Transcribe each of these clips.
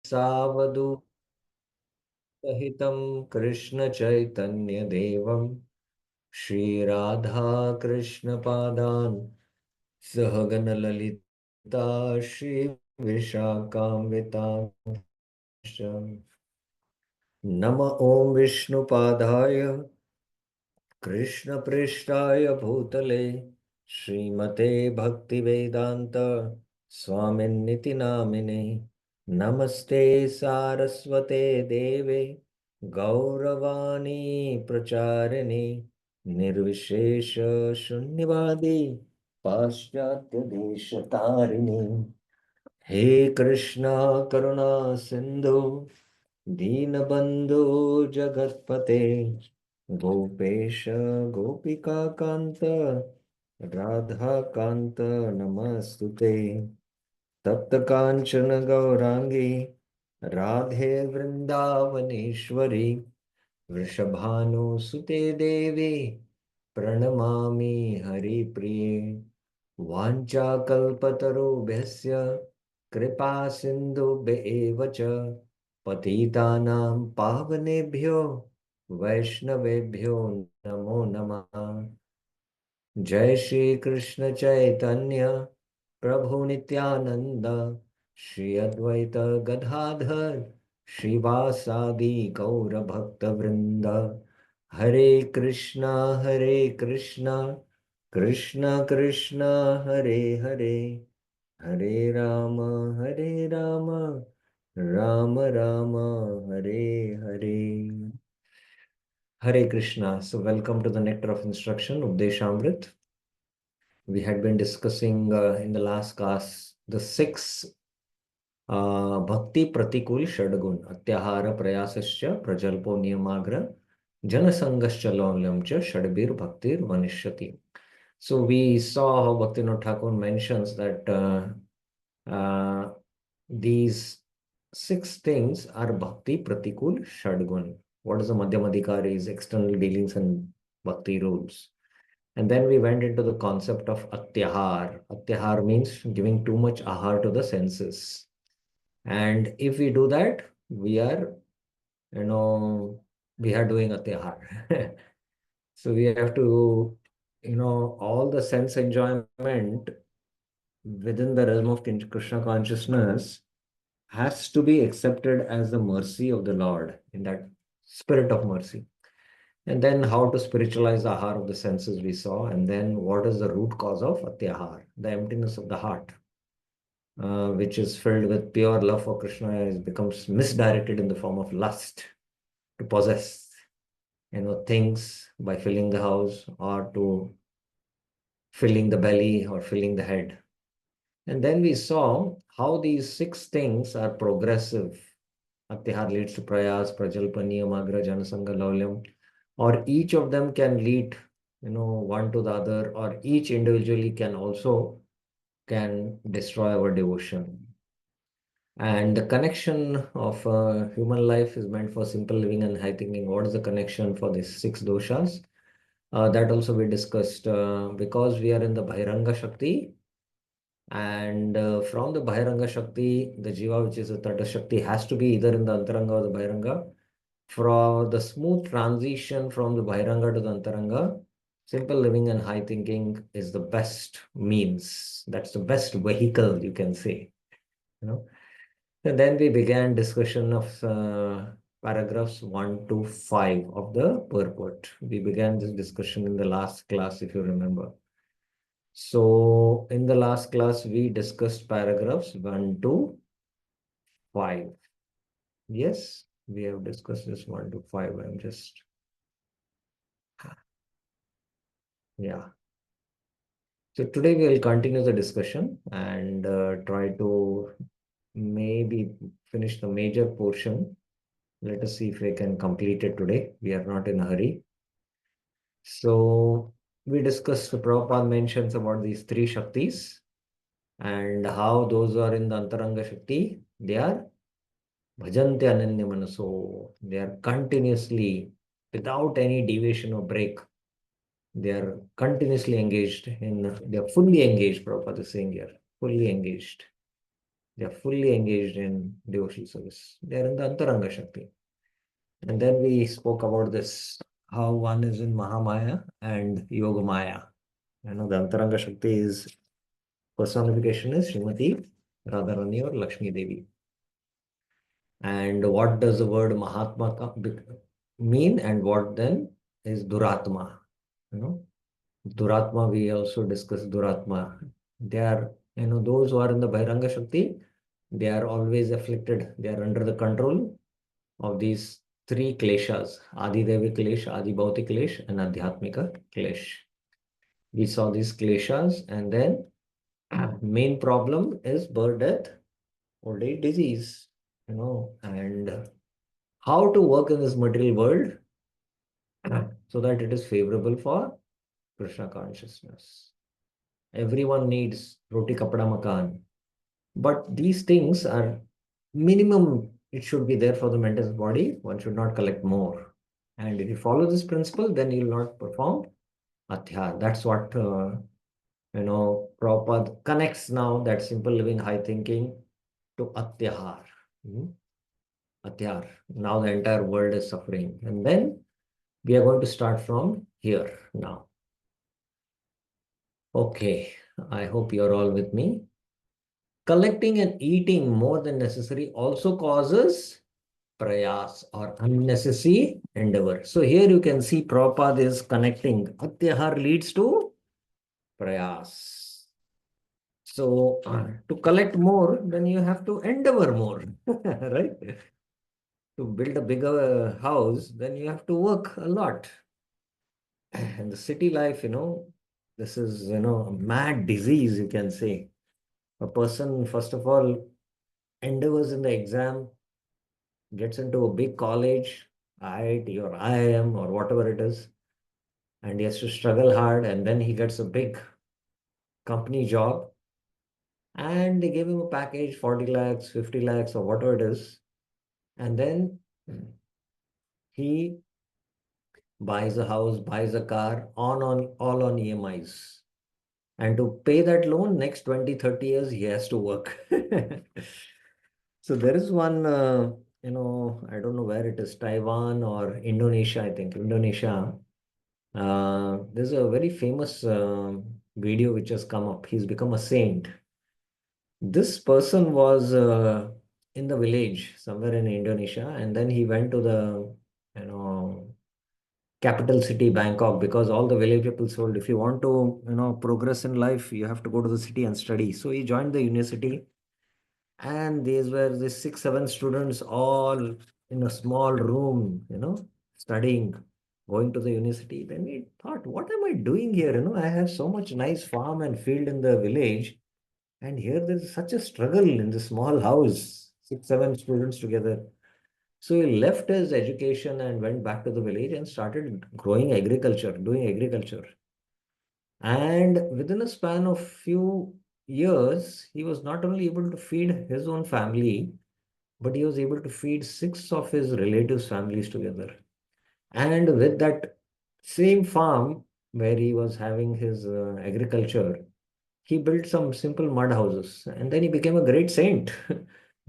सावधु सहितं कृष्ण चैतन्य देवं श्री राधा कृष्ण पादान सहगन ललिता श्री विशाखान्वितांश्च नम ओं विष्णुपादाय कृष्णपृष्ठाय भूतले श्रीमते भक्तिवेदांत स्वामिन्निति नामिने नमस्ते सारस्वते देवे गौरवाणी प्रचारिणे निर्विशेष शून्यवादी पाश्चात्य देश तारिणे हे कृष्णा करुणा सिंधु दीनबंधु जगतपते गोपेश गोपिका कांत राधा कांत नमस्तुते तप्त कांचन गौरांगी राधे वृंदावनेश्वरी वृषभानुसुते देवी प्रणमामि हरिप्रिये वाञ्छाकल्पतरुभ्यस्य कृपा सिन्धुभ्य एव च पतितानां पावनेभ्यो वैष्णवेभ्यो नमो नमः। जय श्री कृष्ण चैतन्य प्रभु नित्यानंद श्री अद्वैत गदाधर श्रीवासादि गौर भक्त वृंद हरे Krishna Krishna Krishna Krishna Hare Hare Hare Ram Ram Ram Hare Hare Hare Krishna. So, welcome to the Nectar of Instruction, Updeshamrit. We had been discussing in the last class the six Bhakti Pratikul Shadgun, Atyahara Prayasascha, Prajalpo Niyamagra, Janasangascha Laulyamcha, Shadbir Bhaktir Vanishyati. So, we saw how Bhaktivinoda Thakur mentions that these six things are Bhakti Pratikul Shadgun. What is the Madhyamadhikari is external dealings and Bhakti rules. And then we went into the concept of Atyahar. Atyahar means giving too much ahar to the senses. And if we do that, we are, we are doing Atyahar. So we have to, all the sense enjoyment within the realm of Krishna consciousness has to be accepted as the mercy of the Lord in that spirit of mercy. And then how to spiritualize the ahar of the senses we saw. And then what is the root cause of atyahar, the emptiness of the heart, which is filled with pure love for Krishna, becomes misdirected in the form of lust to possess, things by filling the house or to filling the belly or filling the head. And then we saw how these six things are progressive. Atyahar leads to prayas, prajalpaniya, magra, janasanga, laulyam, or each of them can lead, one to the other, or each individually can destroy our devotion. And the connection of human life is meant for simple living and high thinking. What is the connection for these six doshas? That also we discussed because we are in the Bhairanga Shakti. And from the Bhairanga Shakti, the Jiva, which is the Tata Shakti, has to be either in the Antaranga or the Bhairanga. For the smooth transition from the Bhairanga to the Antaranga, simple living and high thinking is the best means. That's the best vehicle, you can say. And then we began discussion of paragraphs 1 to 5 of the purport. We began this discussion in the last class, if you remember. So in the last class, we discussed paragraphs 1 to 5. Yes, we have discussed this 1 to 5. I'm just, yeah. So today we will continue the discussion and try to maybe finish the major portion. Let us see if we can complete it today. We are not in a hurry. So we discussed, Prabhupada mentions about these three Shaktis and how those who are in the Antaranga Shakti, they are bhajanti ananya manaso. They are continuously, without any deviation or break, they are continuously engaged they are fully engaged, Prabhupada is saying here, fully engaged. They are fully engaged in devotional service. They are in the Antaranga Shakti. And then we spoke about this, how one is in Mahamaya and Yoga Maya. The Antaranga Shakti is personification is Srimati Radharani or Lakshmi Devi. And what does the word Mahatma mean, and what then is Duratma? You know, Duratma, we also discussed Duratma. They are, those who are in the Bhairanga Shakti, they are always afflicted. They are under the control of these three kleshas, Adi Devi Klesh, Adi Bhauti Klesh, and Adhyatmika Klesh. We saw these kleshas, and then main problem is birth, death, old age, disease, and how to work in this material world so that it is favorable for Krishna consciousness. Everyone needs roti kapda makan, but these things are minimum. It should be there for the mental body. One should not collect more. And if you follow this principle, then you will not perform atyar. That's what Prabhupada connects now, that simple living, high thinking, to atyahar. Mhm. Atyar. Now the entire world is suffering. And then we are going to start from here now. Okay, I hope you're all with me. Collecting and eating more than necessary also causes prayas or unnecessary endeavor. So here you can see Prabhupada is connecting. Atyahar leads to prayas. So to collect more, then you have to endeavor more, right? To build a bigger house, then you have to work a lot. And the city life, this is, a mad disease, you can say. A person, first of all, endeavors in the exam, gets into a big college, IIT or IIM or whatever it is, and he has to struggle hard, and then he gets a big company job, and they give him a package 40 lakhs, 50 lakhs, or whatever it is, and then he buys a house, buys a car, on all on EMIs. And to pay that loan, next 20, 30 years, he has to work. So there is one, I don't know where it is, Taiwan or Indonesia, I think, Indonesia. There's a very famous video which has come up. He's become a saint. This person was in the village somewhere in Indonesia, and then he went to the, capital city, Bangkok, because all the village people told, if you want to, progress in life, you have to go to the city and study. So he joined the university, and these were the 6, 7 students all in a small room, studying, going to the university. Then he thought, what am I doing here? I have so much nice farm and field in the village, and here there is such a struggle in the small house, 6, 7 students together. So he left his education and went back to the village and started growing agriculture, doing agriculture. And within a span of few years, he was not only able to feed his own family, but he was able to feed 6 of his relatives' families together. And with that same farm where he was having his agriculture, he built some simple mud houses, and then he became a great saint.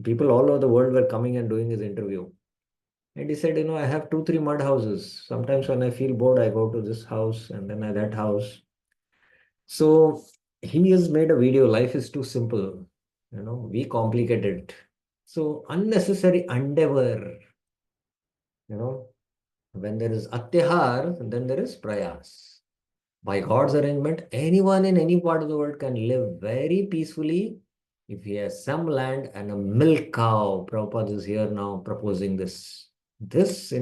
People all over the world were coming and doing his interview. And he said, I have 2, 3 mud houses. Sometimes when I feel bored, I go to this house and then that house. So he has made a video, Life is too simple. We complicate it. So unnecessary endeavor, you know, when there is atyahar, then there is prayas. By God's arrangement, anyone in any part of the world can live very peacefully if he has some land and a milk cow. Prabhupada is here now proposing this. This,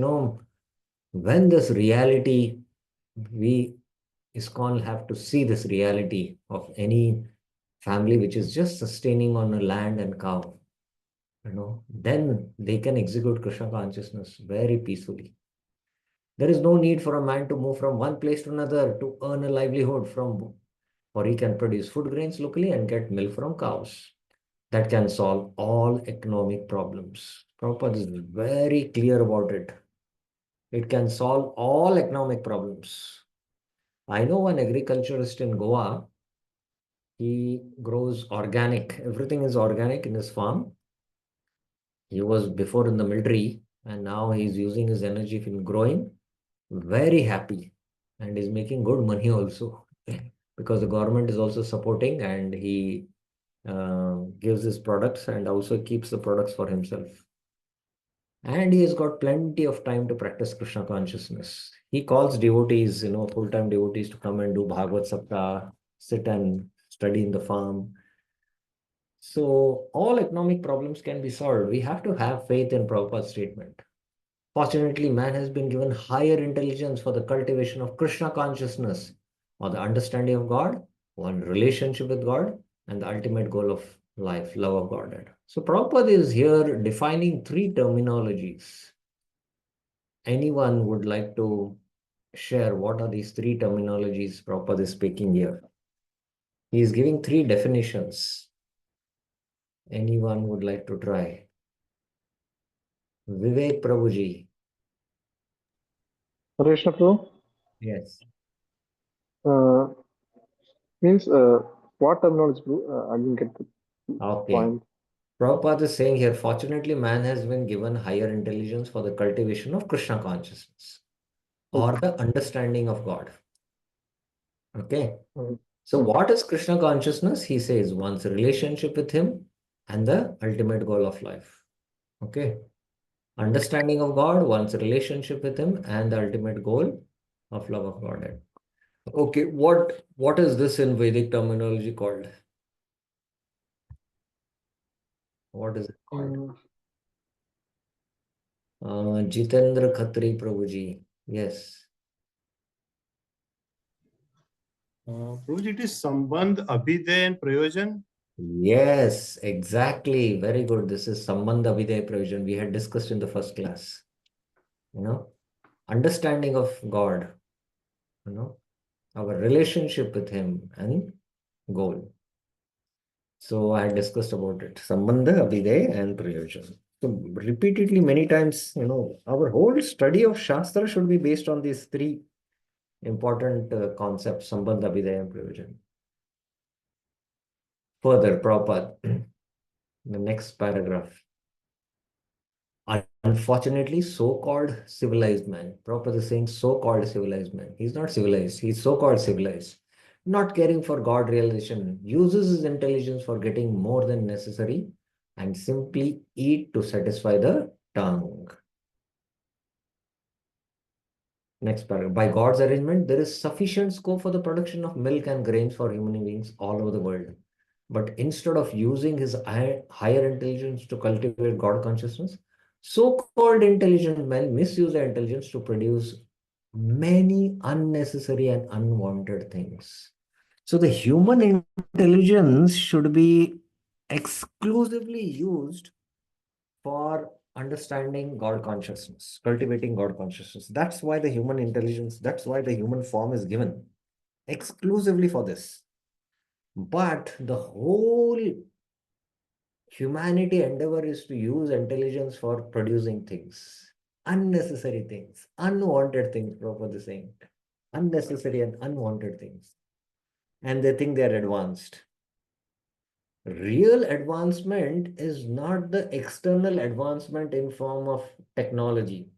when this reality, we ISKCON have to see this reality of any family which is just sustaining on a land and cow, then they can execute Krishna consciousness very peacefully. There is no need for a man to move from one place to another to earn a livelihood from, or he can produce food grains locally and get milk from cows. That can solve all economic problems. Prabhupada is very clear about it. It can solve all economic problems. I know one agriculturist in Goa. He grows organic. Everything is organic in his farm. He was before in the military, and now he's using his energy in growing. Very happy, and is making good money also because the government is also supporting, and he gives his products and also keeps the products for himself. And he has got plenty of time to practice Krishna consciousness. He calls devotees, full-time devotees to come and do Bhagavad Saptah, sit and study in the farm. So all economic problems can be solved. We have to have faith in Prabhupada's statement. Fortunately, man has been given higher intelligence for the cultivation of Krishna consciousness or the understanding of God, one relationship with God, and the ultimate goal of life, love of God. So Prabhupada is here defining three terminologies. Anyone would like to share what are these three terminologies Prabhupada is speaking here? He is giving three definitions. Anyone would like to try? Vivek Prabhuji. Hare Krishna Prabhu, Yes. uh, means what terminology, Prabhu? I didn't get the Okay. point. Prabhupada is saying here, fortunately, man has been given higher intelligence for the cultivation of Krishna consciousness or Okay. the understanding of God. Okay. Uh, So, what is Krishna consciousness? He says one's relationship with Him and the ultimate goal of life. Okay. Understanding of God, one's relationship with Him, and the ultimate goal of love of God. Okay. What is this in Vedic terminology called? What is it called? mm, Jitendra Khatri Prabhuji. Yes. Prabhuji, it is Sambandh, Abhiday and Prayojan. Yes, exactly. Very good. This is Sambandha Vidya Prayojan. We had discussed in the first class. You know, understanding of God, you know, our relationship with Him and goal. So I had discussed about it. Sambandha, Abhiday, and Prayojan. So repeatedly, many times, our whole study of Shastra should be based on these three important concepts, Sambandha, Abhiday, and Prayojan. Further, Prabhupada, the next paragraph. Unfortunately, so-called civilized man, Prabhupada is saying so-called civilized man. He's not civilized, he's so-called civilized. Not caring for God realization, uses his intelligence for getting more than necessary and simply eat to satisfy the tongue. Next paragraph. By God's arrangement, there is sufficient scope for the production of milk and grains for human beings all over the world. But instead of using his higher intelligence to cultivate God consciousness, so-called intelligent men misuse their intelligence to produce many unnecessary and unwanted things. So the human intelligence should be exclusively used for understanding God consciousness, cultivating God consciousness. That's why the human intelligence, that's why the human form is given exclusively for this. But the whole humanity endeavor is to use intelligence for producing things, unnecessary things, unwanted things, Prabhupada is saying. Unnecessary and unwanted things. And they think they're advanced. Real advancement is not the external advancement in form of technology.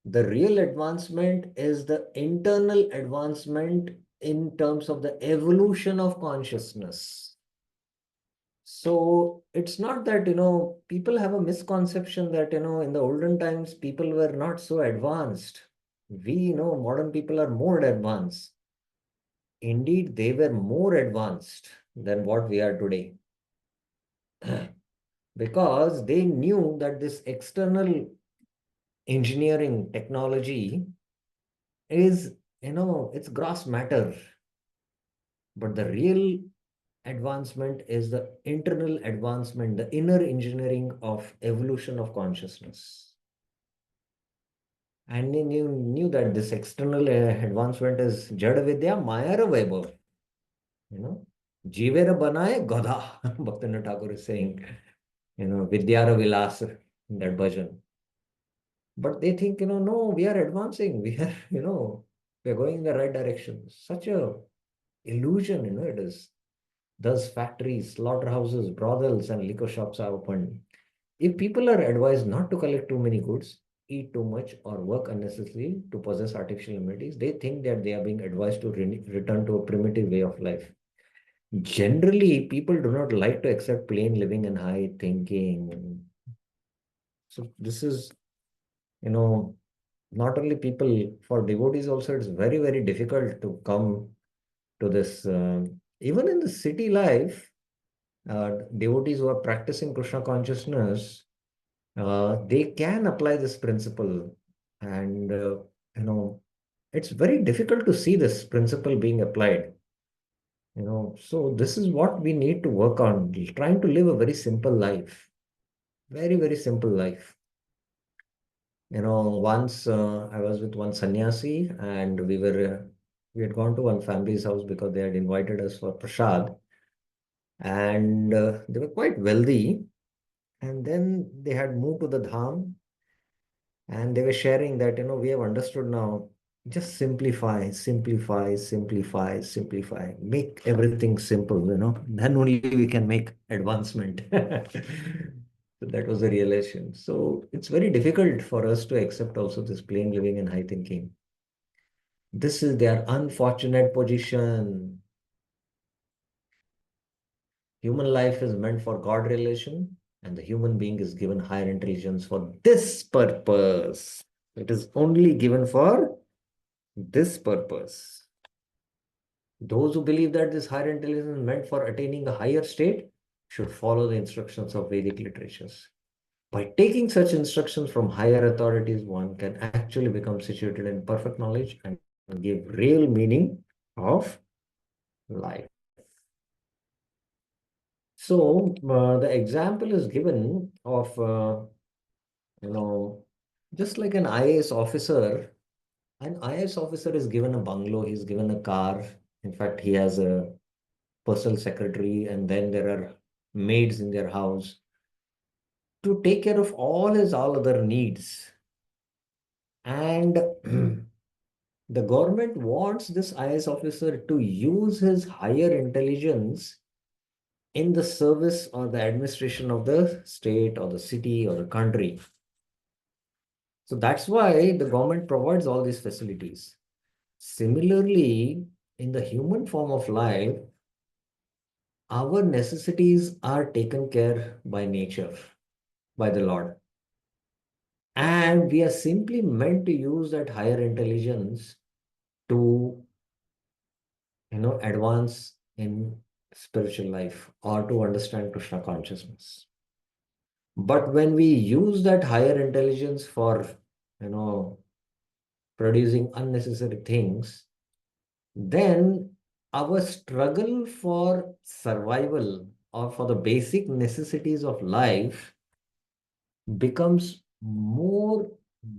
The real advancement is the internal advancement in terms of the evolution of consciousness. So it's not that, people have a misconception that, in the olden times, people were not so advanced. We know modern people are more advanced. Indeed, they were more advanced than what we are today because they knew that this external engineering technology is, it's gross matter. But the real advancement is the internal advancement, the inner engineering of evolution of consciousness. And they knew that this external advancement is Jada Vidya Mayara Vaibhav. Jivera Banaye Gada, Bhaktivinoda Thakur is saying, Vidyara Vilas, that bhajan. But they think, no, we are advancing. We are, we are going in the right direction. Such a illusion, it is. Thus, factories, slaughterhouses, brothels, and liquor shops are opened. If people are advised not to collect too many goods, eat too much, or work unnecessarily to possess artificial amenities, they think that they are being advised to return to a primitive way of life. Generally, people do not like to accept plain living and high thinking. So this is, you know, not only people, for devotees also, it's very, very difficult to come to this. Even in the city life, devotees who are practicing Krishna consciousness, they can apply this principle. And, it's very difficult to see this principle being applied. So this is what we need to work on, trying to live a very simple life, very, very simple life. Once I was with one sannyasi, and we had gone to one family's house because they had invited us for prasad, and they were quite wealthy. And then they had moved to the dham, and they were sharing that, we have understood now, just simplify, simplify, simplify, simplify, make everything simple, then only we can make advancement. So that was the realization. So it's very difficult for us to accept also this plain living and high thinking. This is their unfortunate position. Human life is meant for God relation, and the human being is given higher intelligence for this purpose. It is only given for this purpose. Those who believe that this higher intelligence is meant for attaining a higher state should follow the instructions of Vedic literatures. By taking such instructions from higher authorities, one can actually become situated in perfect knowledge and give real meaning of life. So the example is given of, you know, just like an IAS officer. An IAS officer is given a bungalow, he's given a car. In fact, he has a personal secretary, and then there are maids in their house to take care of all his all other needs. And the government wants this IAS officer to use his higher intelligence in the service or the administration of the state or the city or the country. So that's why the government provides all these facilities. Similarly, in the human form of life, our necessities are taken care by nature, by the Lord. And we are simply meant to use that higher intelligence to, advance in spiritual life or to understand Krishna consciousness. But when we use that higher intelligence for, you know, producing unnecessary things, then our struggle for survival or for the basic necessities of life becomes more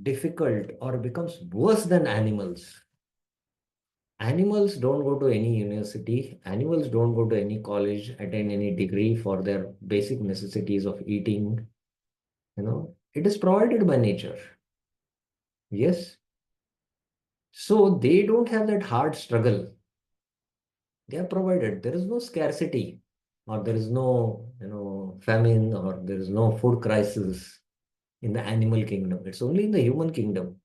difficult or becomes worse than animals. Animals don't go to any university, animals don't go to any college, attain any degree for their basic necessities of eating. It is provided by nature. Yes. So they don't have that hard struggle. They are provided. There is no scarcity, or there is no, famine, or there is no food crisis in the animal kingdom. It's only in the human kingdom.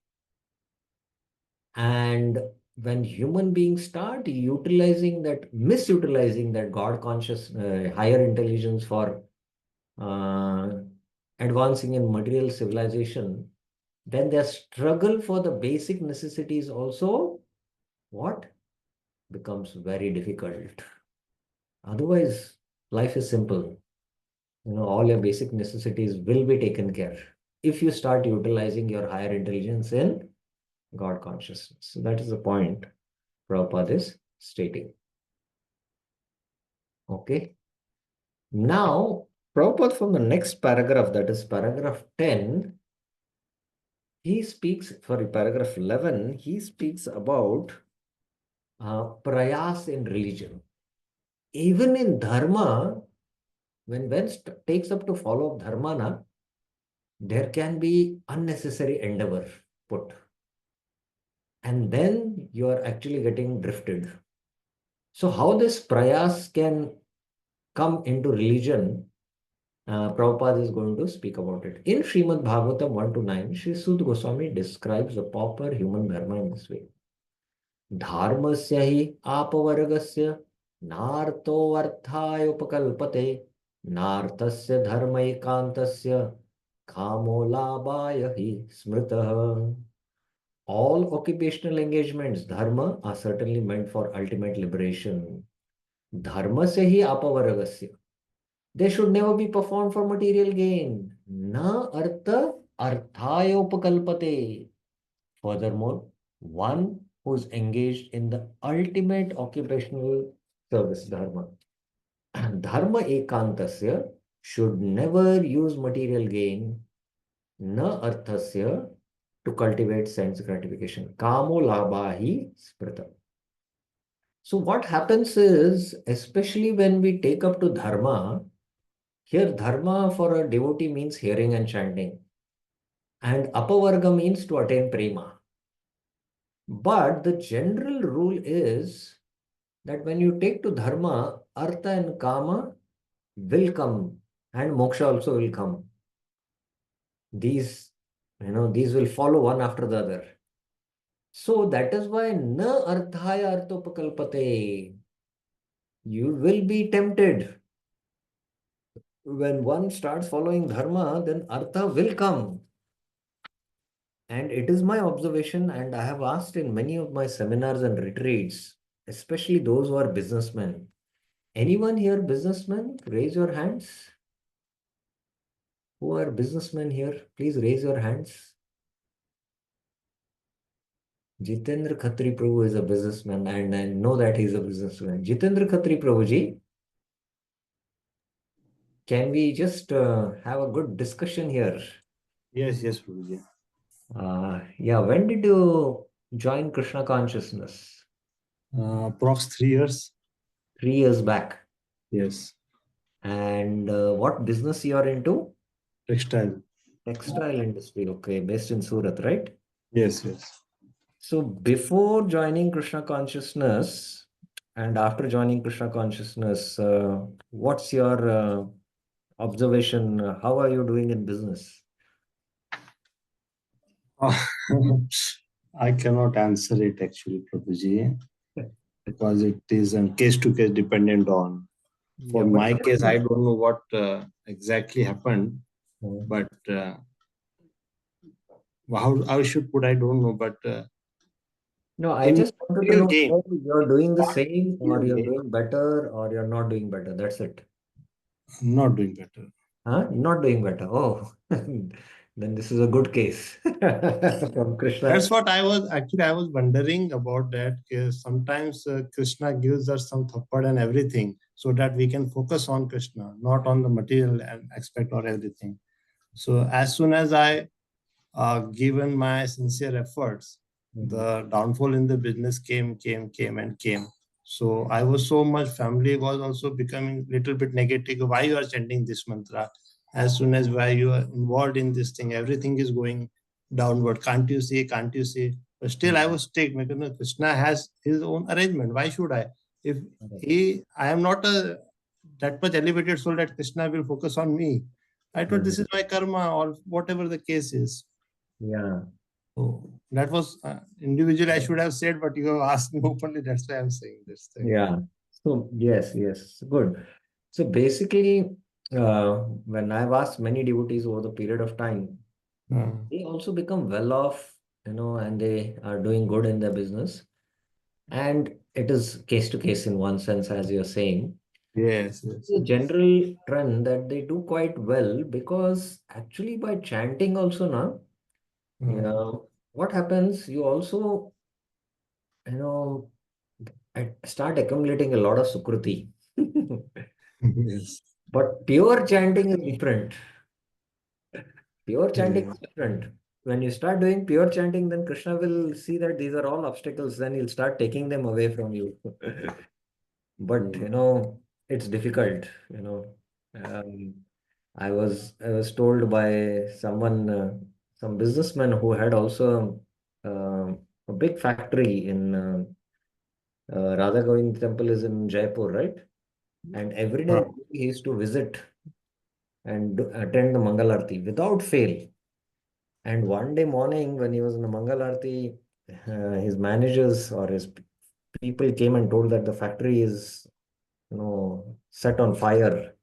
And when human beings start misutilizing that God conscious, higher intelligence for uh, advancing in material civilization, then their struggle for the basic necessities also, what? Becomes very difficult. Otherwise, life is simple. All your basic necessities will be taken care if you start utilizing your higher intelligence in God consciousness. So that is the point Prabhupada is stating. Okay. Now, Prabhupada from the next paragraph, that is paragraph 10, he speaks, sorry, paragraph 11, he speaks about prayas in religion. Even in dharma, when takes up to follow dharma, there can be unnecessary endeavor put. And then you are actually getting drifted. So how this prayas can come into religion, Prabhupada is going to speak about it. In Srimad Bhagavatam 1 to 9, Sri Sud Goswami describes the proper human dharma in this way. Dharmasya hi apavargasya narto arthayopakल्पते narthasya dharmaikantasya kamo labhaya hi smritah. All occupational engagements, dharma, are certainly meant for ultimate liberation. Dharmasya hi apavargasya. They should never be performed for material gain. Na artha arthayopakल्पते. Furthermore, one who is engaged in the ultimate occupational service, dharma, dharma ekantasya, should never use material gain, na arthasya, to cultivate sense gratification. Kamo labhahi sprita. So what happens is, especially when we take up to dharma, here dharma for a devotee means hearing and chanting, and apavarga means to attain prema. But the general rule is that when you take to dharma, artha and kama will come, and moksha also will come. These, these will follow one after the other. So that is why na arthaya arthopakalpate. You will be tempted. When one starts following dharma, then artha will come. And it is my observation, and I have asked in many of my seminars and retreats, especially those who are businessmen. Anyone here businessmen? Raise your hands. Who are businessmen here? Please raise your hands. Jitendra Khatri Prabhu is a businessman, and I know that he's a businessman. Jitendra Khatri Prabhu ji, can we just have a good discussion here? Yes, yes, Prabhuji. Yeah, when did you join Krishna consciousness? Approx 3 years. 3 years back. Yes. And what business you are into? Textile. Textile industry. Okay, based in Surat, right? Yes, yes. So before joining Krishna consciousness and after joining Krishna consciousness, what's your observation? How are you doing in business? I cannot answer it actually, Prabhuji, because it is a case to case dependent on. For Yeah, but my case, I don't know what exactly happened, but how I should put, I don't know, but no, I in just wanted to material know gain, whether you're doing the not same or material you're gain, doing better or you're not doing better. That's it. I'm not doing better. Huh? Not doing better. Oh, then this is a good case from Krishna. That's what I was wondering about that. Sometimes Krishna gives us some thappad and everything so that we can focus on Krishna, not on the material aspect or everything. So as soon as I given my sincere efforts, Mhm. the downfall in the business came and came. So I was so much, family was also becoming little bit negative. Why you are chanting this mantra? As soon as why you are involved in this thing, everything is going downward. Can't you see? Can't you see? But still I was strict because no, Krishna has his own arrangement. Why should I? If I am not a that much elevated soul that Krishna will focus on me. I thought this is my karma or whatever the case is. Yeah. So that was individually I should have said, but you have asked me openly. That's why I'm saying this thing. Yeah. So yes, yes, good. So basically, when I've asked many devotees over the period of time, Uh, they also become well off, and they are doing good in their business. And it is case to case in one sense, as you're saying. yes, yes, The yes. general trend that they do quite well because actually by chanting also now, Uh, what happens, you also, you know, start accumulating a lot of sukruti. yes. But pure chanting is different. Pure chanting Yes. is different. When you start doing pure chanting, then Krishna will see that these are all obstacles, then he'll start taking them away from you. But Mm. it's difficult. Um, I was told by some businessman who had also a big factory in Radha Govind temple is in Jaipur, right? And every day Huh. he used to visit and attend the Mangal Aarti without fail. And one day morning, when he was in the Mangal Aarti, his managers or his people came and told that the factory is, set on fire.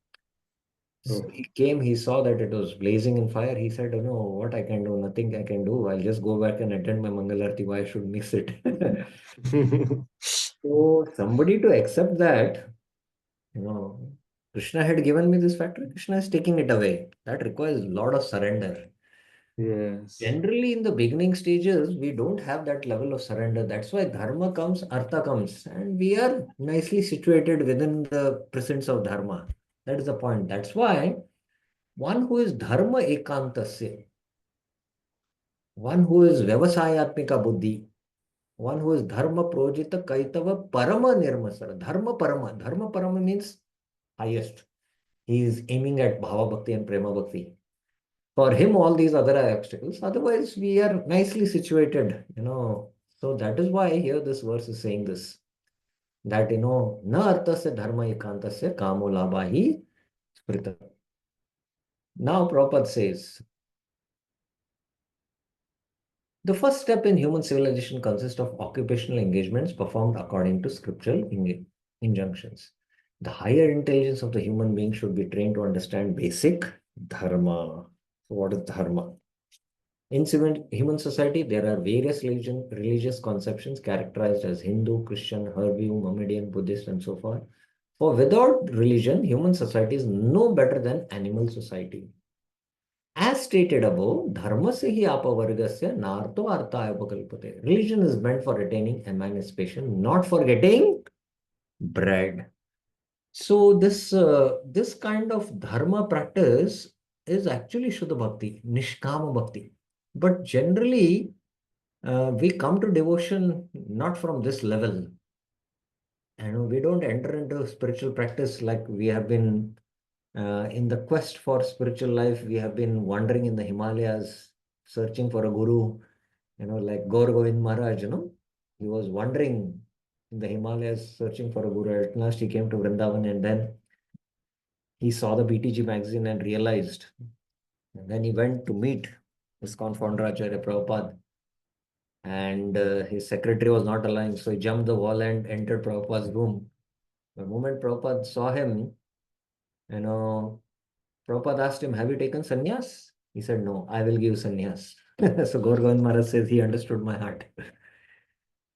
So Oh. he came, he saw that it was blazing in fire. He said, what I can do? Nothing I can do. I'll just go back and attend my Mangal Aarti. Why I should miss it? So somebody to accept that, you know, Krishna had given me this factory, Krishna is taking it away. That requires a lot of surrender. Yes. Generally, in the beginning stages, we don't have that level of surrender. That's why dharma comes, artha comes, and we are nicely situated within the presence of dharma. That is the point. That's why one who is dharma ekantasya, one who is vyavasayatmika buddhi, one who is dharma projita kaitava parama nirmasara. Dharma parama means highest. He is aiming at bhava bhakti and prema bhakti. For him, all these other are obstacles. Otherwise, we are nicely situated. So that is why here this verse is saying this, that, na arthasya dharma ekantasya kamo labhahi sprita. Now, Prabhupada says, the first step in human civilization consists of occupational engagements performed according to scriptural injunctions. The higher intelligence of the human being should be trained to understand basic dharma. So, what is dharma? In human society, there are various religious conceptions characterized as Hindu, Christian, Hindu, Mohammedan, Buddhist, and so forth. For without religion, human society is no better than animal society. As stated above, dharma se hi apavargasya narto arthaya upakalpate. Religion is meant for attaining emancipation, not for getting bread. So this kind of dharma practice is actually Shuddha Bhakti, Nishkama Bhakti. But generally, we come to devotion not from this level. And we don't enter into spiritual practice like we have been in the quest for spiritual life. We have been wandering in the Himalayas, searching for a guru, like Gaur Govind Maharaj, he was wandering in the Himalayas, searching for a guru. At last, he came to Vrindavan, and then he saw the BTG magazine and realized. And then he went to meet ISKCON founder Acharya Prabhupada, and his secretary was not allowing, so he jumped the wall and entered Prabhupada's room. The moment Prabhupada saw him, you know, Prabhupada asked him, "Have you taken sannyas?" He said, "No, I will give sannyas." So Gaur Govind Maharaj says he understood my heart.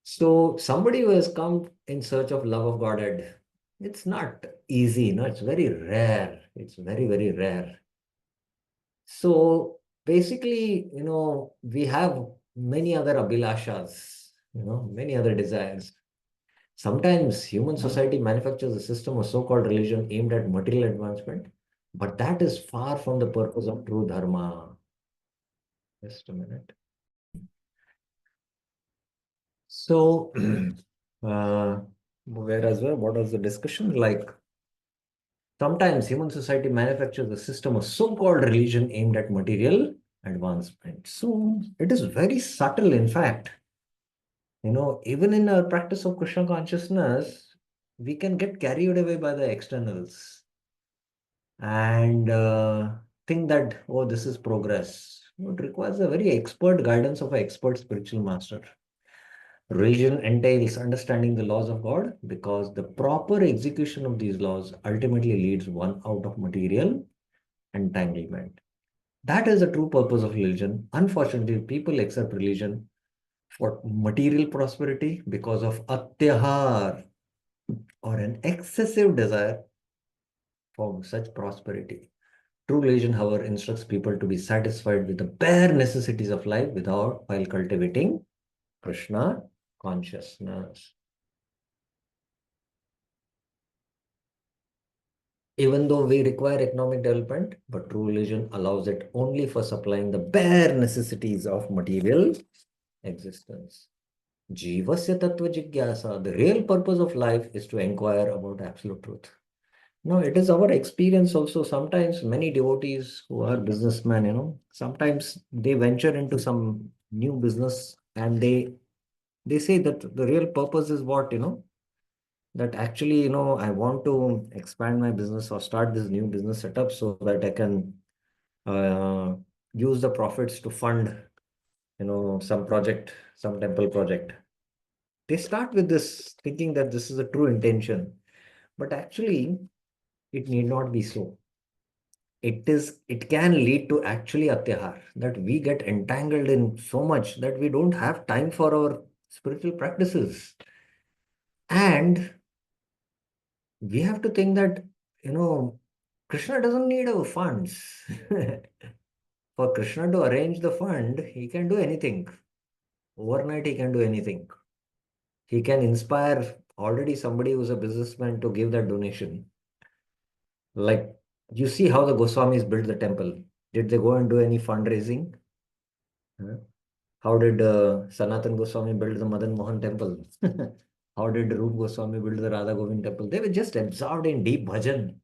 So somebody who has come in search of love of Godhead, it's not easy, it's very rare. It's very, very rare. So basically, we have many other abhilashas, many other desires. Sometimes human society manufactures a system of so-called religion aimed at material advancement, but that is far from the purpose of true dharma. Just a minute. So, whereas what was the discussion? Like, sometimes human society manufactures a system of so-called religion aimed at material advancement. So it is very subtle, in fact. Even in our practice of Krishna consciousness, we can get carried away by the externals and think that, oh, this is progress. It requires a very expert guidance of an expert spiritual master. Religion entails understanding the laws of God because the proper execution of these laws ultimately leads one out of material entanglement. That is the true purpose of religion. Unfortunately, people accept religion for material prosperity because of atyahar or an excessive desire for such prosperity. True religion, however, instructs people to be satisfied with the bare necessities of life without while cultivating Krishna consciousness. Even though we require economic development, but true religion allows it only for supplying the bare necessities of material existence. Jivasya tattva jigyasa. The real purpose of life is to inquire about absolute truth. No, it is our experience also. Sometimes many devotees who are businessmen, sometimes they venture into some new business and they say that the real purpose is what, that actually, I want to expand my business or start this new business setup so that I can uh, use the profits to fund, some project, some temple project. They start with this thinking that this is a true intention, but actually, it need not be so. It can lead to actually atyahar, that we get entangled in so much that we don't have time for our spiritual practices. And we have to think that, you know, Krishna doesn't need our funds. For Krishna to arrange the fund, he can do anything. Overnight, he can do anything. He can inspire already somebody who's a businessman to give that donation. Like, you see how the Goswamis built the temple. Did they go and do any fundraising? Huh? How did Sanatan Goswami build the Madan Mohan temple? How did Rup Goswami build the Radha Govind temple? They were just absorbed in deep bhajan.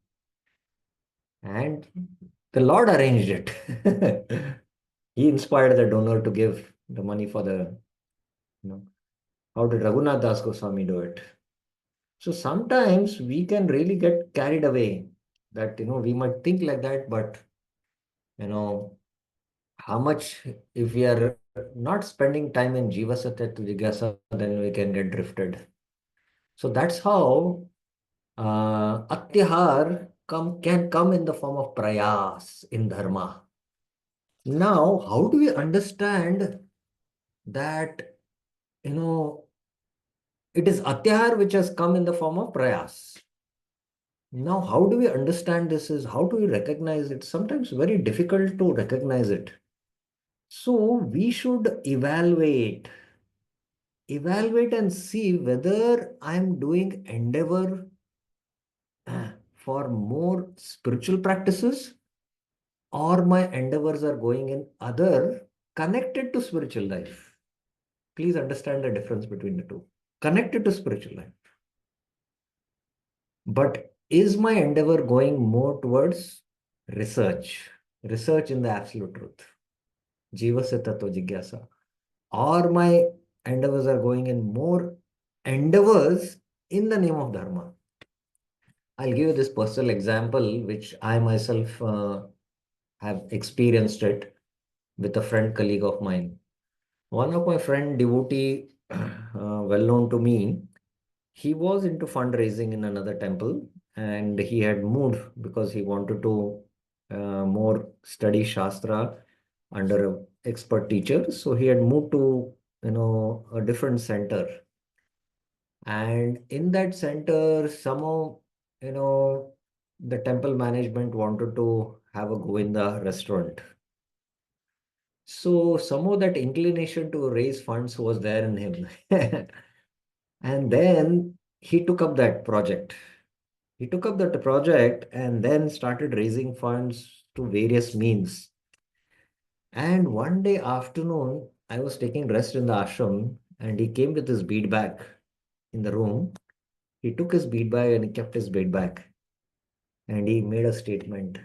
And the Lord arranged it. He inspired the donor to give the money for the, how did Raghunath Das Goswami do it? So sometimes we can really get carried away that, we might think like that, but, you know, how much, if we are not spending time in Jiva Satya to Jigyasa, then we can get drifted. So that's how Atyahar can come in the form of prayas in Dharma. Now, how do we understand that, it is Atyahar which has come in the form of prayas? Now, how do we understand this is how do we recognize it? Sometimes very difficult to recognize it. So we should evaluate and see whether I'm doing endeavor for more spiritual practices or my endeavors are going in other connected to spiritual life. Please understand the difference between the two. Connected to spiritual life. But is my endeavor going more towards research in the absolute truth, Jiva se tattva jigyasa, or my endeavors are going in more endeavors in the name of Dharma? I'll give you this personal example, which I myself have experienced it with a friend colleague of mine. One of my friend devotee, well known to me, he was into fundraising in another temple and he had moved because he wanted to more study Shastra under a expert teacher. So he had moved to, a different center. And in that center, somehow, the temple management wanted to have a Govinda restaurant. So somehow that inclination to raise funds was there in him. And then he took up that project. He took up that project and then started raising funds to various means. And one day afternoon, I was taking rest in the ashram and he came with his bead bag in the room. He took his bead bag and he kept his bead bag. And he made a statement.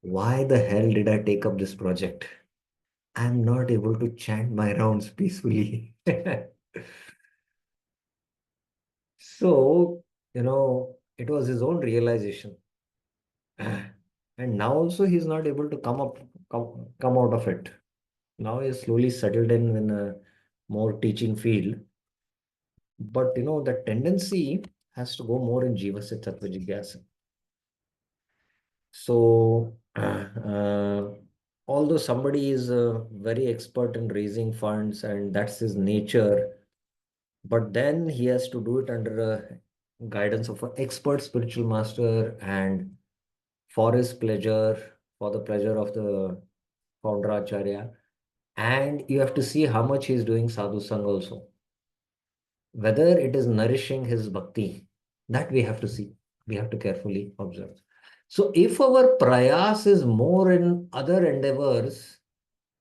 Why the hell did I take up this project? I'm not able to chant my rounds peacefully. So, it was his own realization. And now also he's not able to come out of it. Now he's slowly settled in a more teaching field. But the tendency has to go more in Jiva Se Tattva Jigyasa. So although somebody is very expert in raising funds and that's his nature, but then he has to do it under a guidance of an expert spiritual master and for his pleasure, for the pleasure of the founder Acharya. And you have to see how much he is doing sadhu sang also. Whether it is nourishing his bhakti, that we have to see. We have to carefully observe. So if our prayas is more in other endeavors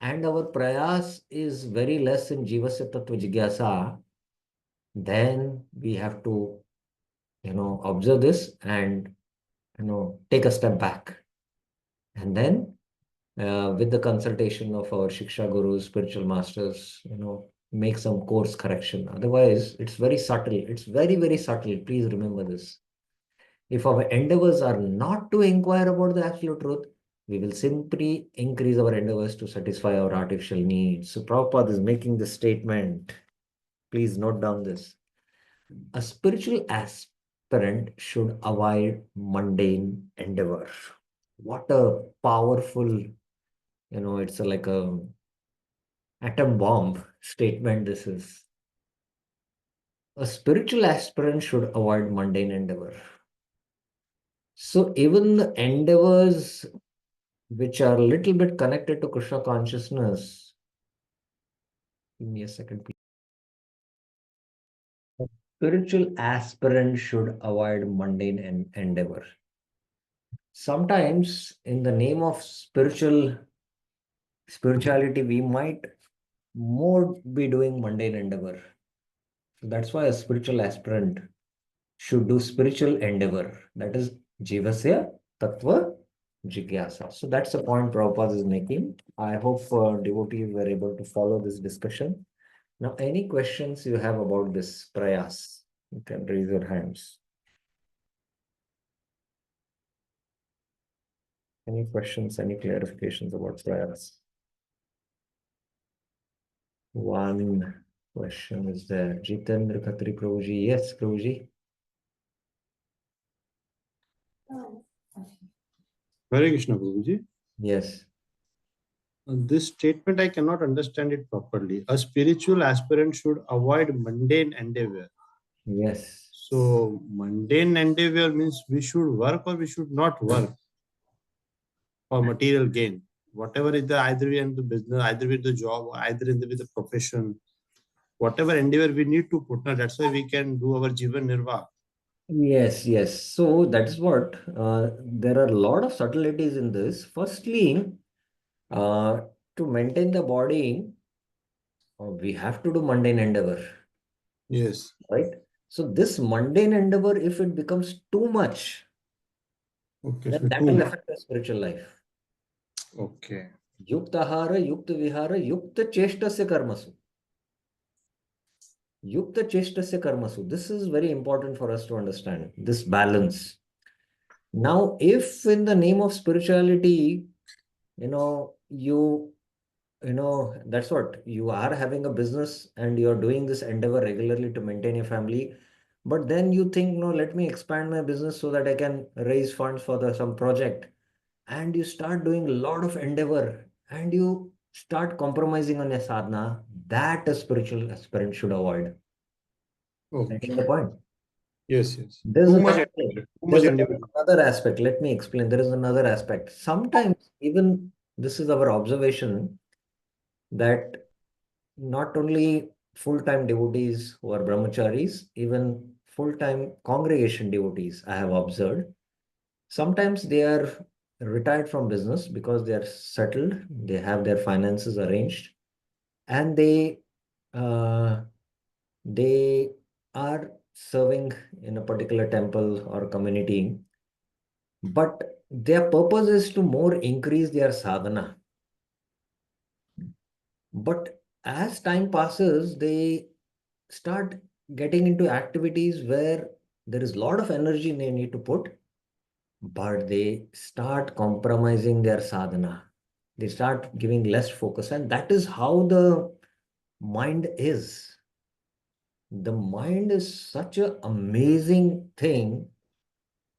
and our prayas is very less in Jiva Se Tattva Jigyasa, then we have to, observe this and, take a step back. And then with the consultation of our Shiksha Gurus, spiritual masters, make some course correction. Otherwise, it's very subtle. It's very, very subtle. Please remember this. If our endeavors are not to inquire about the absolute truth, we will simply increase our endeavors to satisfy our artificial needs. So Prabhupada is making this statement. Please note down this. A spiritual aspirant should avoid mundane endeavor. What a powerful, it's like a atom bomb statement this is. A spiritual aspirant should avoid mundane endeavor. So even the endeavors which are a little bit connected to Krishna consciousness. Give me a second, please. Spiritual aspirant should avoid mundane endeavor. Sometimes, in the name of spirituality, we might more be doing mundane endeavor. So that's why a spiritual aspirant should do spiritual endeavor. That is Jivasya Tattva Jigyasa. So that's the point Prabhupada is making. I hope devotees were able to follow this discussion. Now, any questions you have about this prayas, you can raise your hands. Any questions, any clarifications about prayas? One question is there. Jitendra Khatri Prabhuji. Yes, Prabhuji. Hare Krishna, Guruji. Yes. This statement, I cannot understand it properly. A spiritual aspirant should avoid mundane endeavor. Yes. So, mundane endeavor means we should work or we should not work for material gain. Whatever is the either we in the business, either with the job, or either in with the profession, whatever endeavor we need to put. Now, that's why we can do our Jivan Nirvah. Yes, yes. So that is what there are a lot of subtleties in this. Firstly, to maintain the body, we have to do mundane endeavor. Yes. Right? So this mundane endeavor, if it becomes too much, Okay. then So that will affect your spiritual life. Okay. Yuktahara, Yukta Vihara, Yukta Cheshtasya Karmasu. Yukta Cheshtasya Karmasu. This is very important for us to understand, this balance. Now, if in the name of spirituality, that's what you are having a business and you're doing this endeavor regularly to maintain your family. But then you think, no, let me expand my business so that I can raise funds for some project. And you start doing a lot of endeavor and you start compromising on your sadhana, that a spiritual aspirant should avoid. Getting the point? Yes, yes. There's Too much another, endeavor. Too much there's endeavor. another aspect. Let me explain. There is another aspect. Sometimes, even this is our observation, that not only full-time devotees who are brahmacharis, even full-time congregation devotees, I have observed, sometimes they are retired from business because they are settled, they have their finances arranged, and uh, they are serving in a particular temple or community, but their purpose is to more increase their sadhana. But as time passes, they start getting into activities where there is a lot of energy they need to put, but they start compromising their sadhana. They start giving less focus, and that is how the mind is. The mind is such an amazing thing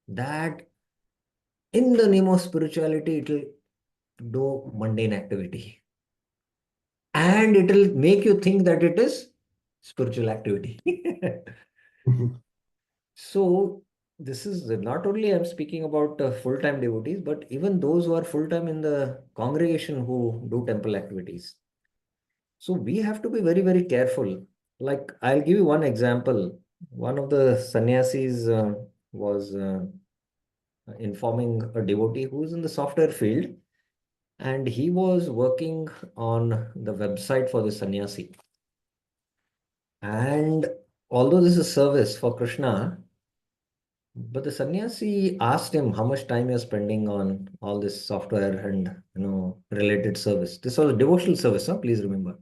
that in the name of spirituality, it will do mundane activity. And it will make you think that it is spiritual activity. So this is not only I'm speaking about full-time devotees, but even those who are full-time in the congregation who do temple activities. So we have to be very, very careful. Like I'll give you one example. One of the sannyasis was informing a devotee who is in the software field, and he was working on the website for the sannyasi. And although this is service for Krishna, but the sannyasi asked him how much time you're spending on all this software and related service. This was a devotional service, huh? Please remember.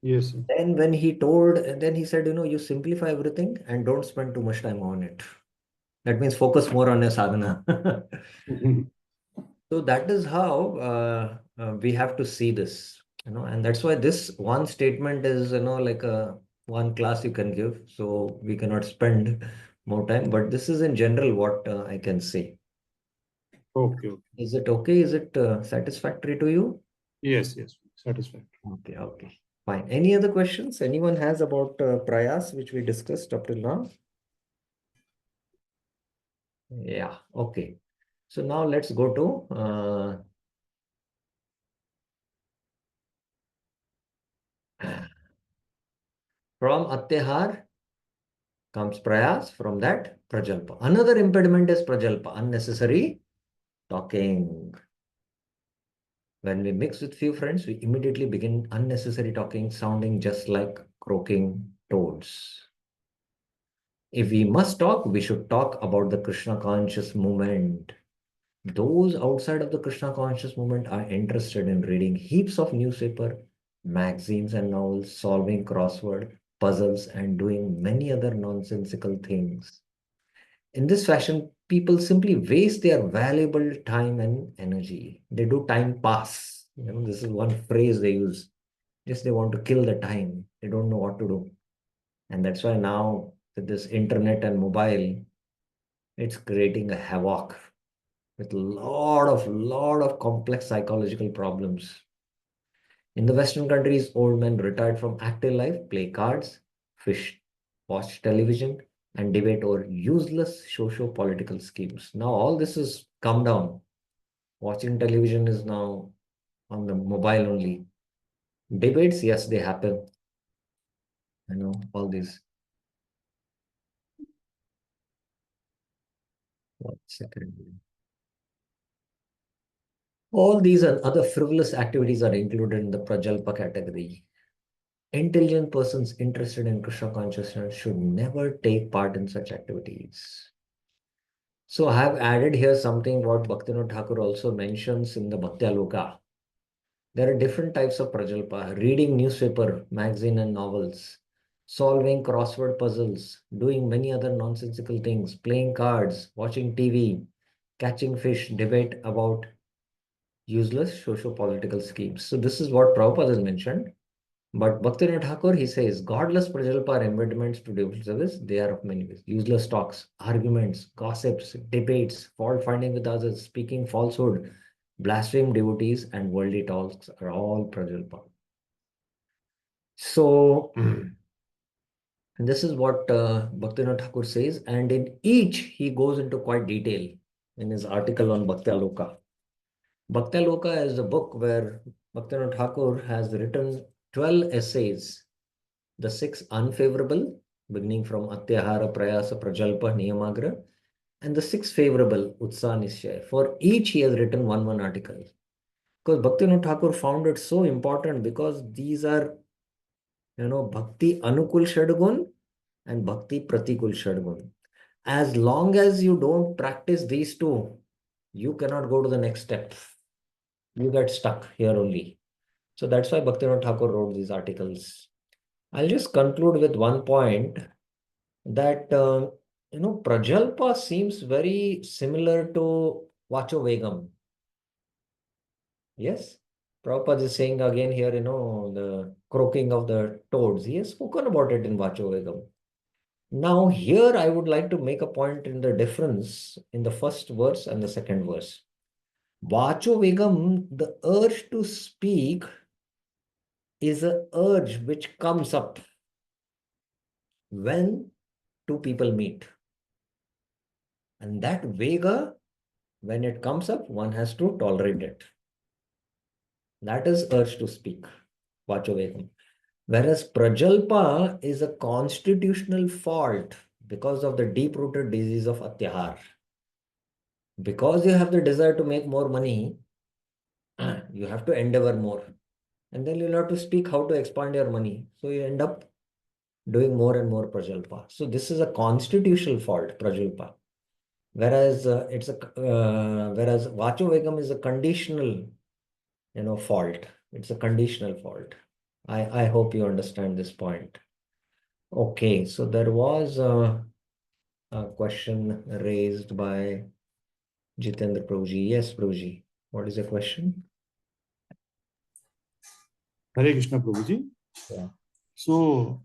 Yes, sir. Then when he told, and then he said, you simplify everything and don't spend too much time on it. That means focus more on your sadhana. So that is how we have to see this, and that's why this one statement is, like a one class you can give. So we cannot spend more time, but this is in general what I can say. Okay, okay. Is it okay? Is it satisfactory to you? Yes, yes. Satisfactory. Okay, okay. Fine. Any other questions anyone has about prayas, which we discussed up till now? Yeah, okay. So now let's go to from Atyahar comes prayas, from that prajalpa. Another impediment is prajalpa, unnecessary talking. When we mix with few friends, we immediately begin unnecessary talking, sounding just like croaking toads. If we must talk, we should talk about the Krishna conscious movement. Those outside of the Krishna conscious movement are interested in reading heaps of newspaper, magazines and novels, solving crossword puzzles and doing many other nonsensical things. In this fashion, people simply waste their valuable time and energy. They do time pass. This is one phrase they use. Just they want to kill the time. They don't know what to do. And that's why now with this internet and mobile, it's creating a havoc with a lot of complex psychological problems. In the Western countries, old men retired from active life play cards, fish, watch television, and debate over useless socio-political schemes. Now all this is come down. Watching television is now on the mobile only. Debates, yes, they happen. All these. 1 second. All these and other frivolous activities are included in the Prajalpa category. Intelligent persons interested in Krishna consciousness should never take part in such activities. So I have added here something what Bhaktivinoda Thakur also mentions in the Bhaktiyaloka. There are different types of prajalpa: reading newspaper, magazine and novels, solving crossword puzzles, doing many other nonsensical things, playing cards, watching TV, catching fish, debate about useless socio-political schemes. So this is what Prabhupada has mentioned. But Bhaktivinoda Thakur, he says, godless prajalpa are embodiments to devil service. They are of many ways. Useless talks, arguments, gossips, debates, fault finding with others, speaking falsehood, blaspheme devotees, and worldly talks are all prajalpa. So, this is what Bhaktivinoda Thakur says. And in each, he goes into quite detail in his article on Bhakti Aloka. Bhakti Aloka is a book where Bhaktivinoda Thakur has written 12 essays. The 6 unfavorable, beginning from Atyahara, Prayasa, Prajalpa, Niyamagra, and the 6 favorable, Utsaha, Nishchay. For each, he has written one article. Because Bhaktivinoda Thakur found it so important because these are, Bhakti Anukul Shadgun and Bhakti Pratikul Shadgun. As long as you don't practice these two, you cannot go to the next step. You get stuck here only. So that's why Bhaktivinoda Thakur wrote these articles. I'll just conclude with one point that Prajalpa seems very similar to Vacho Vegam. Yes, Prabhupada is saying again here, the croaking of the toads. He has spoken about it in Vacho Vegam. Now here I would like to make a point in the difference in the first verse and the second verse. Vacho Vegam, the urge to speak is an urge which comes up when two people meet. And that Vega, when it comes up, one has to tolerate it. That is urge to speak, Vachovekam. Whereas Prajalpa is a constitutional fault because of the deep-rooted disease of Atyahar. Because you have the desire to make more money, you have to endeavor more. And then you'll have to speak how to expand your money. So you end up doing more and more Prajalpa. So this is a constitutional fault, Prajalpa. Whereas whereas Vachovekam is a conditional fault. It's a conditional fault. I hope you understand this point. Okay, so there was a question raised by Jitendra Prabhuji. Yes, Prabhuji. What is the question? Hare Krishna, Prabhuji. Yeah. So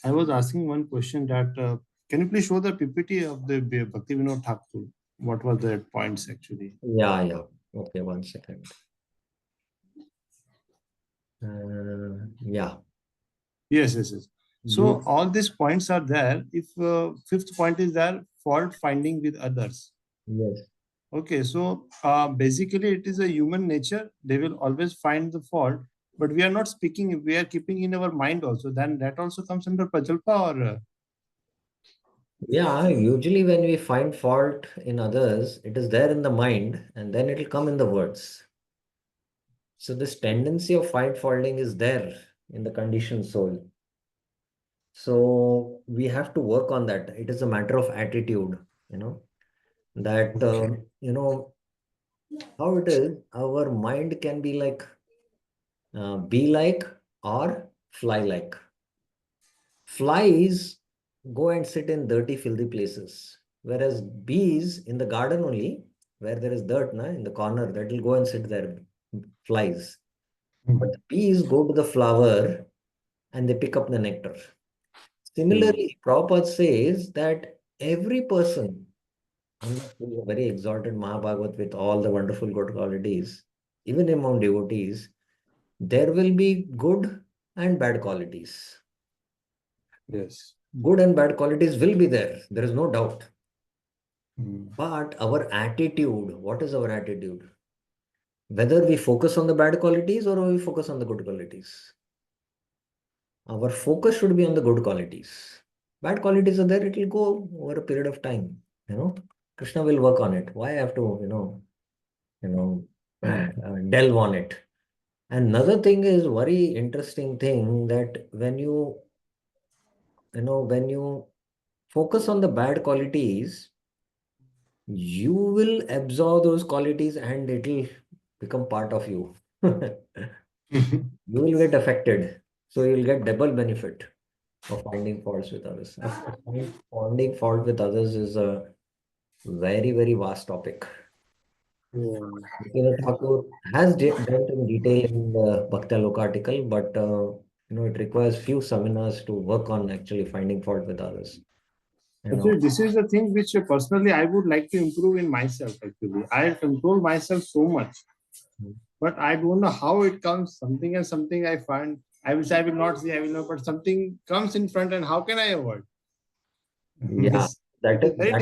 I was asking one question that can you please show the PPT of the Bhakti Vinod Thakur? What was the points actually? Yeah. Okay, 1 second. Yeah. Yes. You, So all these points are there. If fifth point is there, fault finding with others. yes. Okay, so basically it is a human nature. They will always find the fault, but we are not speaking. We are keeping in our mind also. Then that also comes under prajalpa or Yeah, usually when we find fault in others, it is there in the mind and then it'll come in the words. So this tendency of find faulting is there in the conditioned soul. So we have to work on that. It is a matter of attitude, that, okay. how it is, our mind can be like, be like or fly like. Flies go and sit in dirty, filthy places, whereas bees in the garden only, where there is dirt in the corner, that will go and sit there, flies. But Mhm. the bees go to the flower and they pick up the nectar. Hmm. Similarly, Prabhupada says that every person, unless he is a very exalted Mahabhagat with all the wonderful good qualities, even among devotees, there will be good and bad qualities. Yes. Good and bad qualities will be there. There is no doubt. Hmm. But our attitude, what is our attitude? Whether we focus on the bad qualities or we focus on the good qualities. Our focus should be on the good qualities. Bad qualities are there, it will go over a period of time. Krishna will work on it. Why I have to, delve on it? Another thing is very interesting thing that when you focus on the bad qualities, you will absorb those qualities and it will become part of you. You will get affected. So you'll get double benefit of finding faults with others. Of course, finding fault with others is a very, very vast topic. Yeah. Bhaktivinoda Thakur has dealt in detail in the Bhakti Aloka article, but it requires few seminars to work on actually finding fault with others. Actually, this is the thing which personally I would like to improve in myself. Actually, I control myself so much, but I don't know how it comes. Something and something I find. I wish I will not see. I will know, but something comes in front, and how can I avoid? Yeah, It that is is very that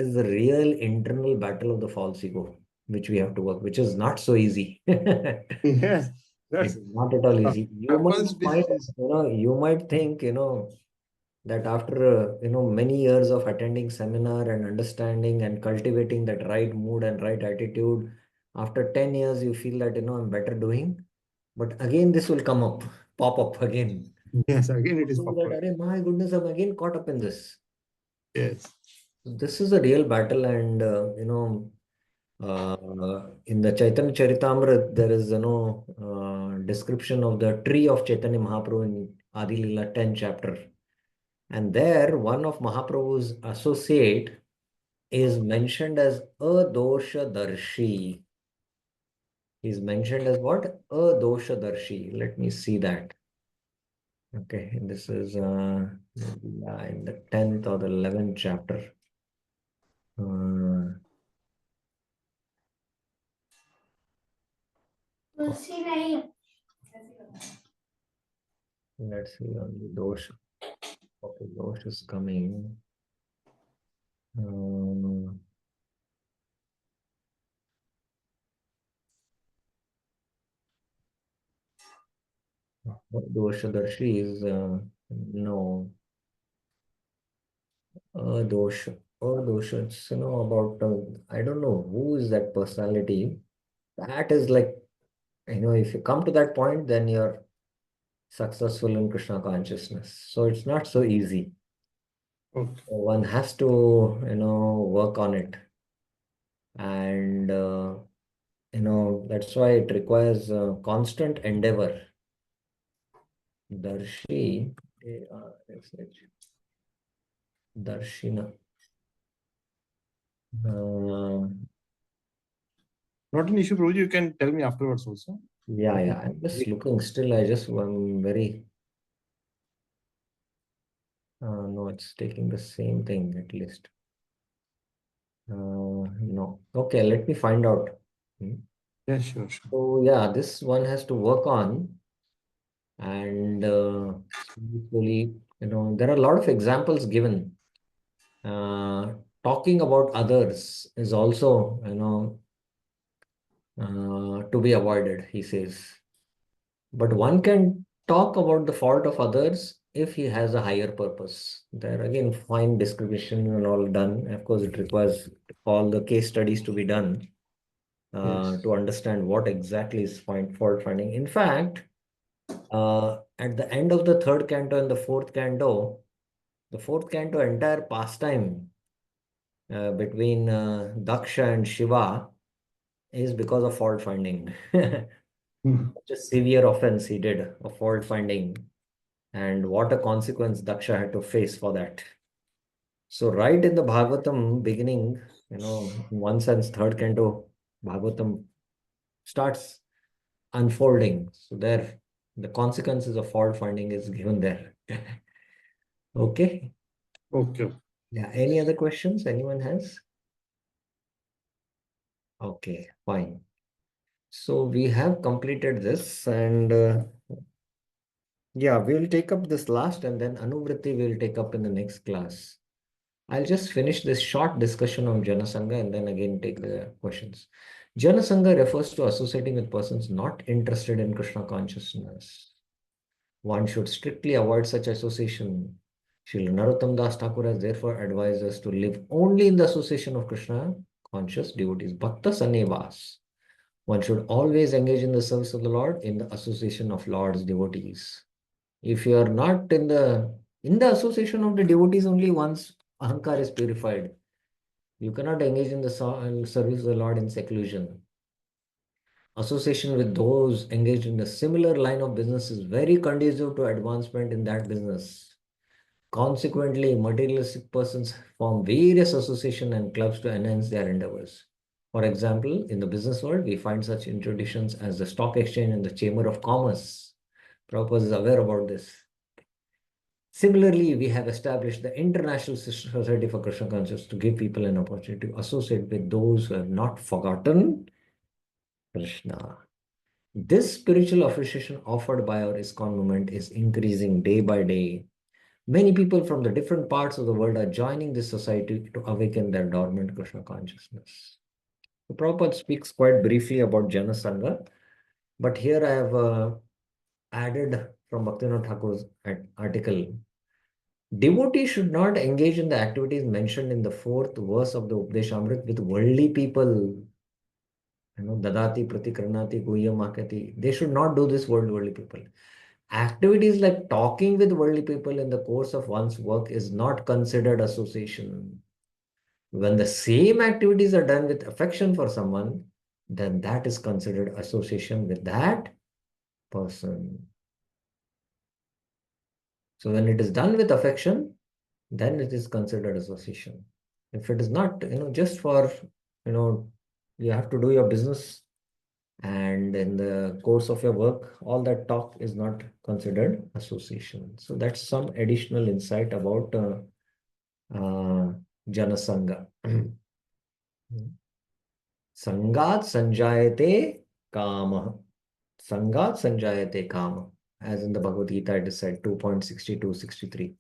is the difficult. real internal battle of the false ego, which we have to work, which is not so easy. Yes, It that's is not at all easy. You might happens with find, this. you might think, that after, many years of attending seminar and understanding and cultivating that right mood and right attitude, after 10 years, you feel that, I'm better doing. But again, this will come up, pop up again. Yes, again it is So that, proper. "Arey, my goodness, I'm again caught up in this." Yes. This is a real battle, and in the Chaitanya Charitamrita, there is description of the tree of Chaitanya Mahaprabhu in Adi Lila 10 chapter, and there one of Mahaprabhu's associate is mentioned as a dosha darshi. He's mentioned as what? A dosha darshi. Let me see that. Okay, this is in the 10th or the 11th chapter. Uh, let's see on the dosha. Okay, dosha is coming. Um, dosha darshi is no dosha. Dosha. It's about I don't know who is that personality. That is like if you come to that point, then you're successful in Krishna consciousness. So it's not so easy. Okay. One has to work on it, and That's why it requires constant endeavor. Darshi, A-R-S-H, Darshina. Uh, Not an issue, Prabhuji. You can tell me afterwards also. yeah, I'm just looking still. I'm very, no, it's taking the same thing at least. No. Okay, let me find out. Hmm. Yeah, sure, sure. So, yeah, this one has to work on. And usually, there are a lot of examples given. Talking about others is also, to be avoided, he says. But one can talk about the fault of others if he has a higher purpose. There again, fine description and all done. Of course, it requires all the case studies to be done Yes. to understand what exactly is fault finding. In fact, at the end of the third canto and the fourth canto entire pastime between Daksha and Shiva is because of fault finding. Hmm. Such a severe offense he did of fault finding, and what a consequence Daksha had to face for that. So, right in the Bhagavatam beginning, in one sense, third canto Bhagavatam starts unfolding. So, there, the consequences of fault finding is given there. Okay. Okay. Yeah. Any other questions anyone has? Okay, fine. So we have completed this, and yeah, we'll take up this last, and then Anuvritti will take up in the next class. I'll just finish this short discussion on Janasangha and then again take the questions. Janasangha refers to associating with persons not interested in Krishna consciousness. One should strictly avoid such association. Srila Narottam Das Thakur has therefore advised us to live only in the association of Krishna conscious devotees. Bhakta Sanevas. One should always engage in the service of the Lord in the association of Lord's devotees. If you are not in the association of the devotees only once ahankar is purified, you cannot engage in the service of the Lord in seclusion. Association with those engaged in a similar line of business is very conducive to advancement in that business. Consequently, materialistic persons form various associations and clubs to enhance their endeavors. For example, in the business world, we find such institutions as the stock exchange and the chamber of commerce. Prabhupada is aware about this. Similarly, we have established the International Society for Krishna Consciousness to give people an opportunity to associate with those who have not forgotten Krishna. This spiritual association offered by our ISKCON movement is increasing day by day. Many people from the different parts of the world are joining this society to awaken their dormant Krishna consciousness. The Prabhupada speaks quite briefly about Jana Sangha, but here I have added from Bhaktivinoda Thakur's article. Devotees should not engage in the activities mentioned in the fourth verse of the Updeshamrit with worldly people. Dadati, Pratikranati, Guhyamakati. They should not do this worldly people. Activities like talking with worldly people in the course of one's work is not considered association. When the same activities are done with affection for someone, then that is considered association with that person. So when it is done with affection, then it is considered association. If it is not, just for, you know, you have to do your business and in the course of your work, all that talk is not considered association. So that's some additional insight about uh, Janasangha. Sangat sanjayate kama. Sangat sanjayate kama. As in the Bhagavad Gita, it is said 2.6263.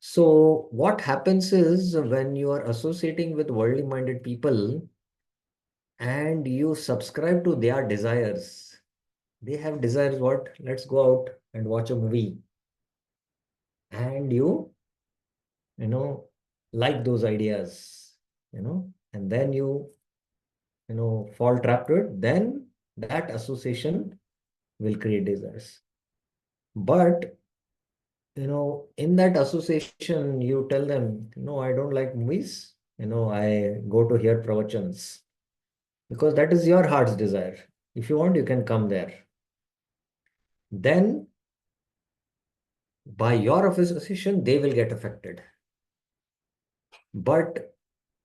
So what happens is when you are associating with worldly minded people and you subscribe to their desires, they have desires what? Let's go out and watch a movie. And you like those ideas, and then you fall trapped to it, then that association will create desires. But in that association, you tell them, no, I don't like movies. I go to hear pravachans. because that is your heart's desire. If you want, you can come there. Then, by your association, they will get affected. But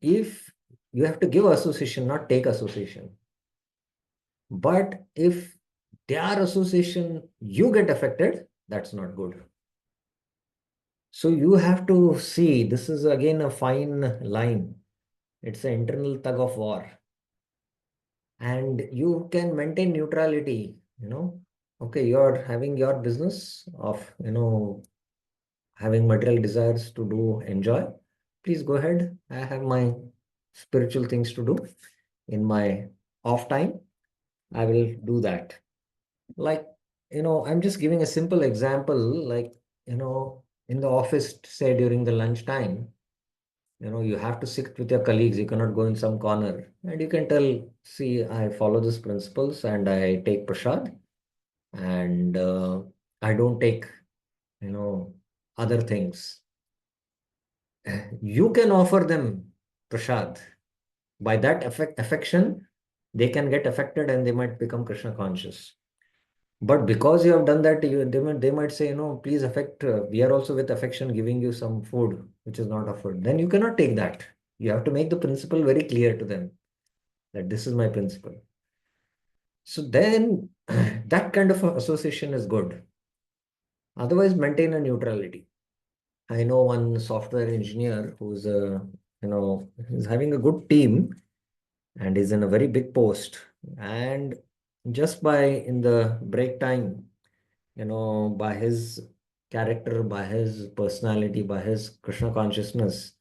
if you have to give association, not take association. But if their association, you get affected, that's not good. So you have to see, this is again a fine line. It's an internal tug of war. And you can maintain neutrality, Okay, you're having your business of, having material desires to do, enjoy. Please go ahead. I have my spiritual things to do in my off time. I will do that. Like, I'm just giving a simple example, like, in the office, say during the lunch time, you have to sit with your colleagues. You cannot go in some corner and you can tell, see, I follow these principles and I take prasad and I don't take, other things. You can offer them prasad. By that affection, they can get affected and they might become Krishna conscious. But because you have done that, they might say, please affect, we are also with affection giving you some food, which is not offered. Then you cannot take that. You have to make the principle very clear to them that this is my principle. So then that kind of association is good. Otherwise, maintain a neutrality. I know one software engineer who's is having a good team and is in a very big post. And just by in the break time, by his character, by his personality, by his Krishna consciousness,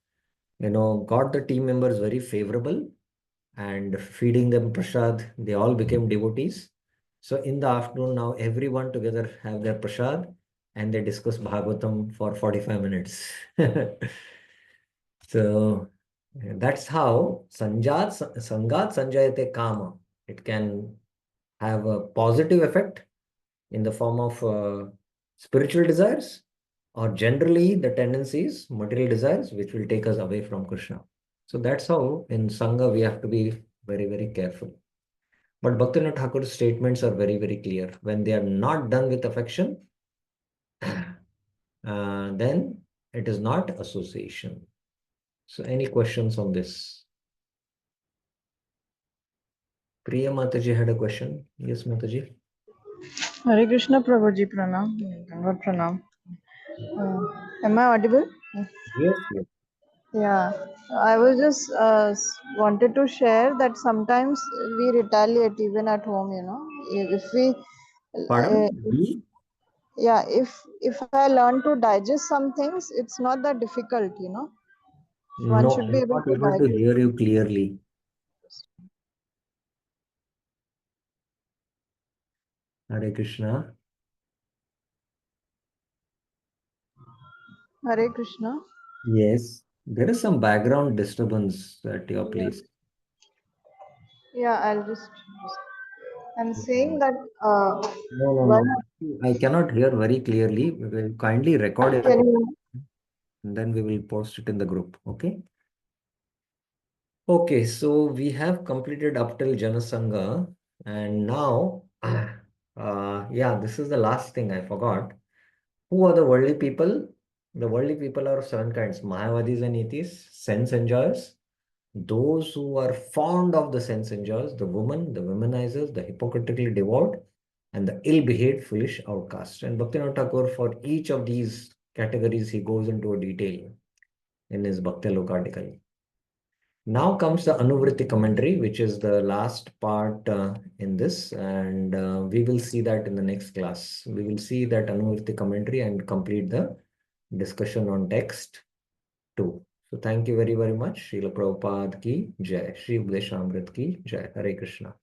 got the team members very favorable and feeding them prasad. They all became devotees. So in the afternoon, now everyone together have their prasad and they discuss Bhagavatam for 45 minutes. So that's how Sangat Sanjayate Kama. It can have a positive effect in the form of spiritual desires, or generally the tendencies, material desires, which will take us away from Krishna. So that's how in Sangha we have to be very, very careful. But Bhaktivinoda Thakur's statements are very, very clear. When they are not done with affection, then it is not association. So any questions on this? Priya Mataji had a question. Yes, Mataji. Hare Krishna Prabhuji Pranam. Dandavat Pranam. Am I audible? Yes, yes. Yeah, I was just wanted to share that sometimes we retaliate even at home, If we, Pardon? yeah, if I learn to digest some things, it's not that difficult, One No, should be I'm able not to able to digest. hear you clearly. Hare Krishna. Hare Krishna. Yes, there is some background disturbance at your Yeah, place. yeah, I'm saying No, that no, when no. I cannot hear very clearly. We will kindly record it can you, and then we will post it in the group. Okay. Okay, so we have completed up till Janasangha, and now, yeah, this is the last thing I forgot. Who are the worldly people? The worldly people are of seven kinds: Mayavadis and atheists, sense enjoyers, those who are fond of the sense enjoyers, the women, the womanizers, the hypocritically devout, and the ill-behaved, foolish outcasts. And Bhaktivinoda Thakur, for each of these categories, he goes into a detail in his Bhakti Lok article. Now comes the Anuvritti commentary, which is the last part in this, and we will see that in the next class. We will see that Anuvritti commentary and complete the discussion on text too. So thank you very, very much. Srila Prabhupada ki Jai. Shri Updeshamrit ki Jai. Hare Krishna.